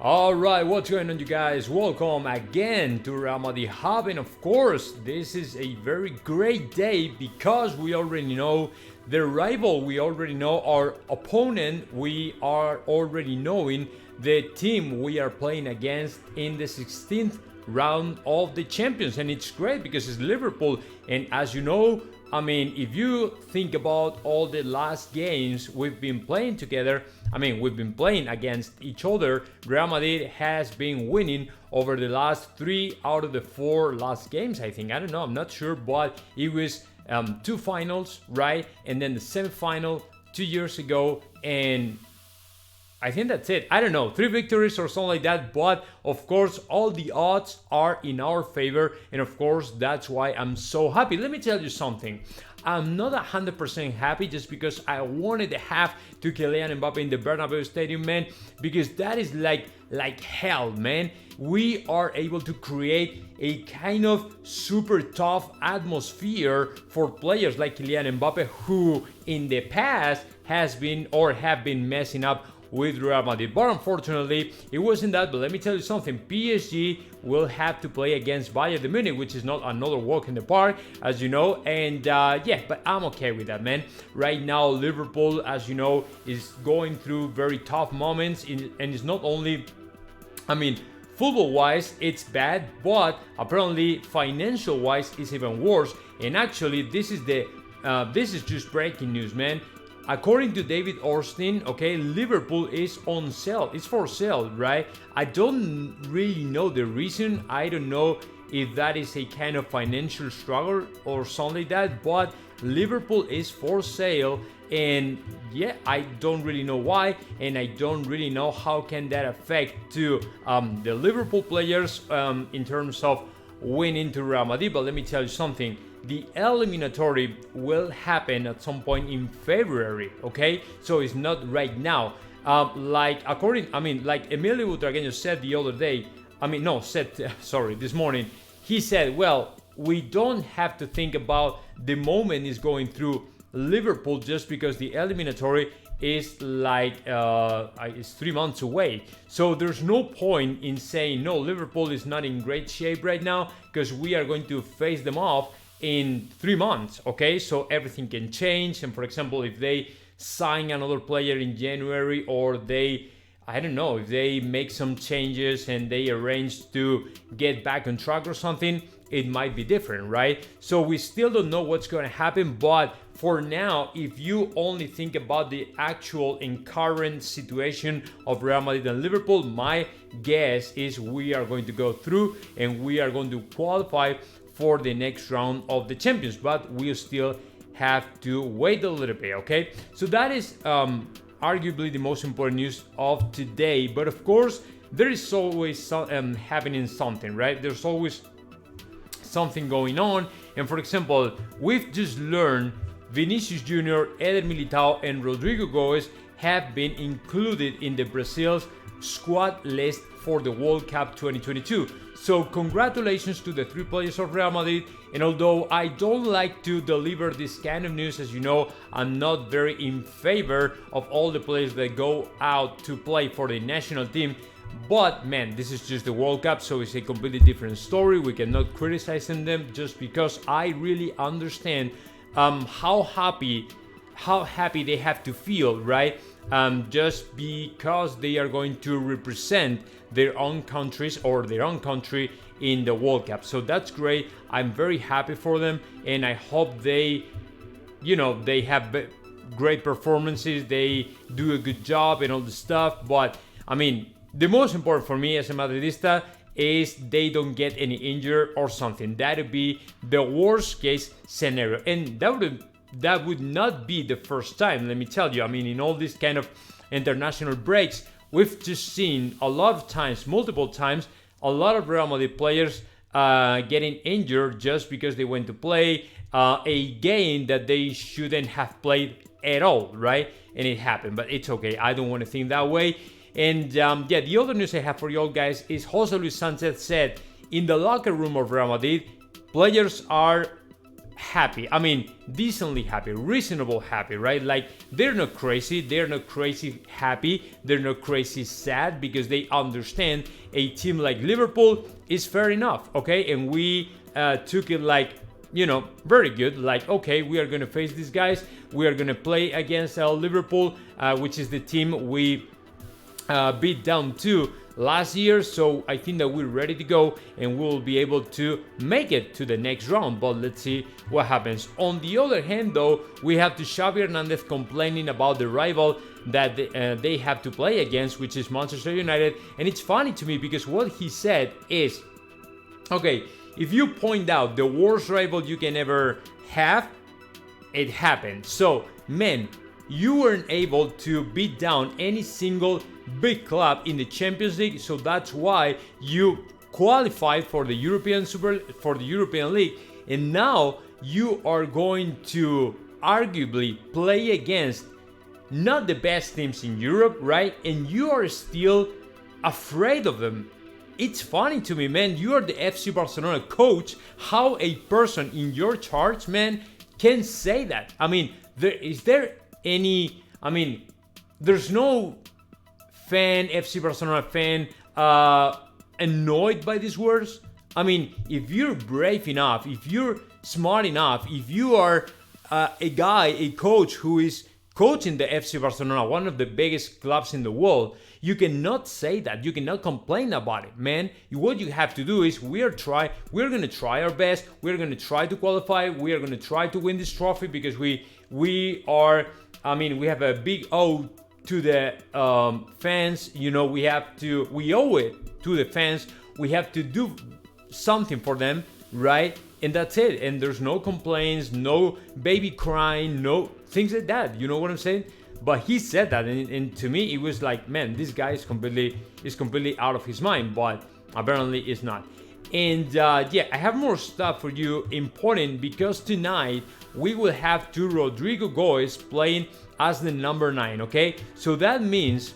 Alright, what's going on, you guys? Welcome again to Real Madrid Hub, and of course, this is a very great day because we already know the rival, we already know our opponent, we are already knowing the team we are playing against in the 16th round of the Champions, and it's great because it's Liverpool, and as you know, I mean, if you think about all the last games we've been playing together, I mean, we've been playing against each other. Real Madrid has been winning over the last 3 out of the 4 last games, I think. I don't know, I'm not sure, but it was 2 finals, right? And then the semi-final 2 years ago, and I think that's it. I don't know, 3 victories or something like that, but of course all the odds are in our favor, and of course that's why I'm so happy. Let me tell you something. I'm not 100% happy just because I wanted to have to Kylian Mbappe in the Bernabeu Stadium, man, because that is like hell, man. We are able to create a kind of super tough atmosphere for players like Kylian Mbappe, who in the past have been messing up with Real Madrid. But unfortunately, it wasn't that. But let me tell you something. PSG will have to play against Bayern de Munich, which is not another walk in the park, as you know. And yeah, but I'm okay with that, man. Right now, Liverpool, as you know, is going through very tough moments. And it's not only, I mean, football-wise, it's bad, but apparently financial-wise, it's even worse. And actually, this is just breaking news, man. According to David Ornstein, okay, Liverpool is on sale. It's for sale, right? I don't really know the reason. I don't know if that is a kind of financial struggle or something like that, but Liverpool is for sale, and yeah, I don't really know why, and I don't really know how can that affect to the Liverpool players in terms of winning to Real Madrid. But let me tell you something. The eliminatory will happen at some point in February, okay? So it's not right now. Like Emilio Butragueño said the other day, this morning, he said, well, we don't have to think about the moment is going through Liverpool just because the eliminatory is it's 3 months away. So there's no point in saying, no, Liverpool is not in great shape right now because we are going to face them off in 3 months, okay? So everything can change, and for example, if they sign another player in January, or if they make some changes and they arrange to get back on track or something, it might be different, right? So we still don't know what's going to happen, but for now, if you only think about the actual and current situation of Real Madrid and Liverpool, my guess is we are going to go through and we are going to qualify for the next round of the Champions, but we still have to wait a little bit, okay? So that is arguably the most important news of today, but of course, there is always happening something, right? There's always something going on, and for example, we've just learned Vinicius Jr., Eder Militao, and RODRYGO Goes have been included in the Brazil's squad list for the World Cup 2022. So congratulations to the 3 players of Real Madrid, and although I don't like to deliver this kind of news, as you know, I'm not very in favor of all the players that go out to play for the national team, but man, this is just the World Cup, so it's a completely different story. We cannot criticize them just because I really understand how happy they have to feel, right? Just because they are going to represent their own countries or their own country in the World Cup. So that's great. I'm very happy for them, and I hope they have great performances, they do a good job and all the stuff. But I mean, the most important for me as a Madridista is they don't get any injury or something. That would be the worst case scenario, and that would not be the first time, let me tell you. I mean, in all these kind of international breaks, we've just seen a lot of times, multiple times, a lot of Real Madrid players getting injured just because they went to play a game that they shouldn't have played at all, right? And it happened, but it's okay. I don't want to think that way. And the other news I have for you all guys is Jose Luis Sanchez said in the locker room of Real Madrid, players are happy. I mean, decently happy, reasonable happy, right? Like, they're not crazy. They're not crazy happy. They're not crazy sad, because they understand a team like Liverpool is fair enough, okay? And we took it like, you know, very good. Like, okay, we are going to face these guys. We are going to play against Liverpool, which is the team we beat down to last year. So I think that we're ready to go, and we'll be able to make it to the next round. But let's see what happens. On the other hand, though, we have to Xavi Hernandez complaining about the rival that they have to play against, which is Manchester United. And it's funny to me because what he said is, okay, if you point out the worst rival you can ever have, it happened. So, man, you weren't able to beat down any single big club in the Champions League, so that's why you qualified for the European League, and now you are going to arguably play against not the best teams in Europe, right? And you are still afraid of them. It's funny to me, man. You are the FC Barcelona coach. How a person in your charge, man, can say that? I mean, there's no FC Barcelona fan annoyed by these words. I mean, if you're brave enough, if you're smart enough, if you are a coach who is coaching the FC Barcelona, one of the biggest clubs in the world, you cannot say that. You cannot complain about it, man. What you have to do is we're going to try our best. We're going to try to qualify. We are going to try to win this trophy, because we have a big O to the fans. You know, we owe it to the fans. We have to do something for them, right? And that's it. And there's no complaints, no baby crying, no things like that. You know what I'm saying? But he said that, and to me, it was like, man, this guy is completely out of his mind. But apparently, it's not. And yeah, I have more stuff for you, important, because tonight we will have two Rodrygo guys playing as the number 9. Okay, so that means,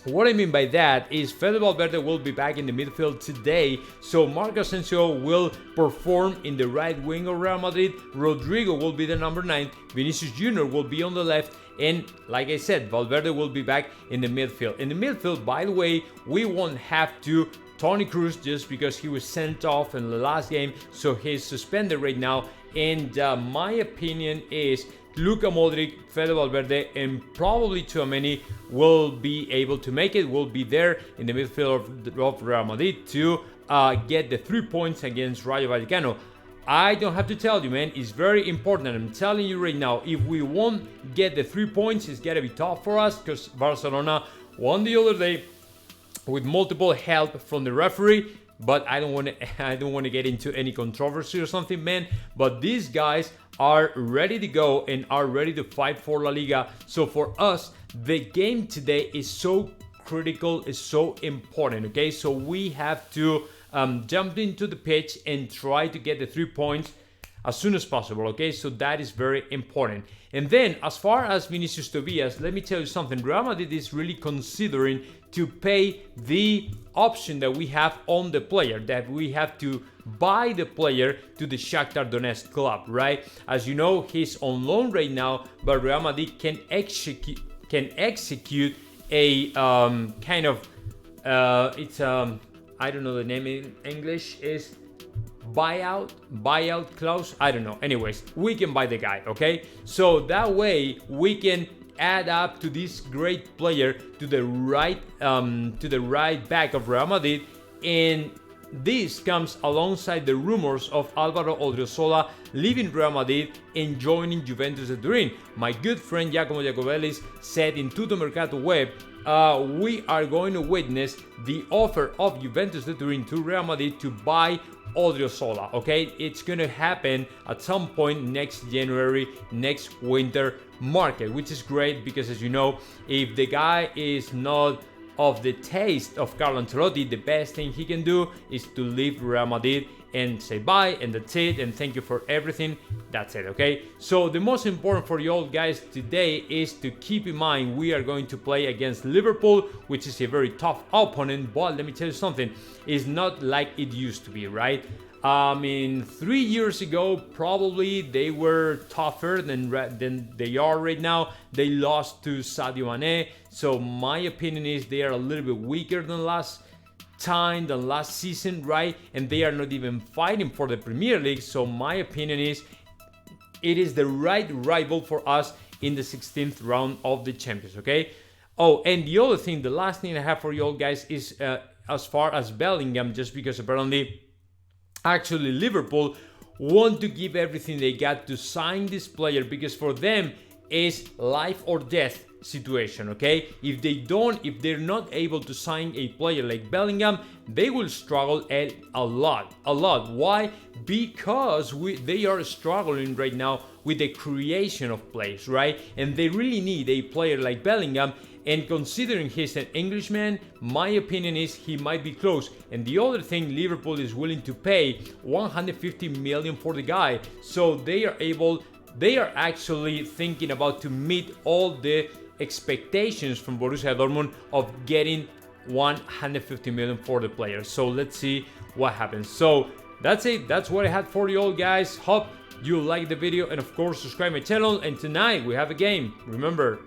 what I mean by that is Fede Valverde will be back in the midfield today. So Marcos Asensio will perform in the right wing of Real Madrid. Rodrygo will be the number 9. Vinicius Jr. will be on the left. And like I said, Valverde will be back in the midfield. In the midfield, by the way, we won't have to Toni Kroos, just because he was sent off in the last game. So he's suspended right now. And my opinion is Luka Modric, Fede Valverde, and probably Tchouaméni will be able to make it. Will be there in the midfield of Real Madrid to get the 3 points against Rayo Vallecano. I don't have to tell you, man. It's very important. I'm telling you right now, if we won't get the 3 points, it's gonna be tough for us, because Barcelona won the other day with multiple help from the referee. But I don't want to get into any controversy or something, man. But these guys are ready to go and are ready to fight for La Liga. So for us, the game today is so critical, is so important, okay? So we have to jump into the pitch and try to get the 3 points as soon as possible, okay? So that is very important. And then, as far as Vinicius Tobias, let me tell you something. Real Madrid is really considering to pay the option that we have on the player, that we have to buy the player to the Shakhtar Donetsk club, right? As you know, he's on loan right now, but Real Madrid can execute a kind of I don't know the name in English, is buyout clause. I don't know. Anyways, we can buy the guy, okay? So that way we can add up to this great player to the right back of Real Madrid, and this comes alongside the rumors of Álvaro Odriozola leaving Real Madrid and joining Juventus de Turin. My good friend Giacomo Jacobellis said in Tutto Mercato Web, we are going to witness the offer of Juventus de Turin to Real Madrid to buy Odriozola, okay? It's going to happen at some point next January, next winter market, which is great because, as you know, if the guy is not of the taste of Carlo Ancelotti, the best thing he can do is to leave Real Madrid and say bye, and that's it, and thank you for everything. That's it, okay? So the most important for you all guys today is to keep in mind we are going to play against Liverpool, which is a very tough opponent, but let me tell you something, it's not like it used to be, right? I mean, 3 years ago, probably they were tougher than they are right now. They lost to Sadio Mane, so my opinion is they are a little bit weaker than last season, right? And they are not even fighting for the Premier League, so my opinion is it is the right rival for us in the 16th round of the Champions, okay? Oh, and the other thing, the last thing I have for you all guys is as far as Bellingham, just because apparently actually Liverpool want to give everything they got to sign this player, because for them is life or death situation, okay? If they're not able to sign a player like Bellingham, they will struggle a lot. Why? Because they are struggling right now with the creation of plays, right? And they really need a player like Bellingham, and considering he's an Englishman, my opinion is he might be close. And the other thing, Liverpool is willing to pay 150 million for the guy, so they are actually thinking about to meet all the expectations from Borussia Dortmund of getting 150 million for the player. So let's see what happens. So that's it. That's what I had for you all guys. Hope you liked the video, and of course subscribe my channel. And tonight we have a game. Remember,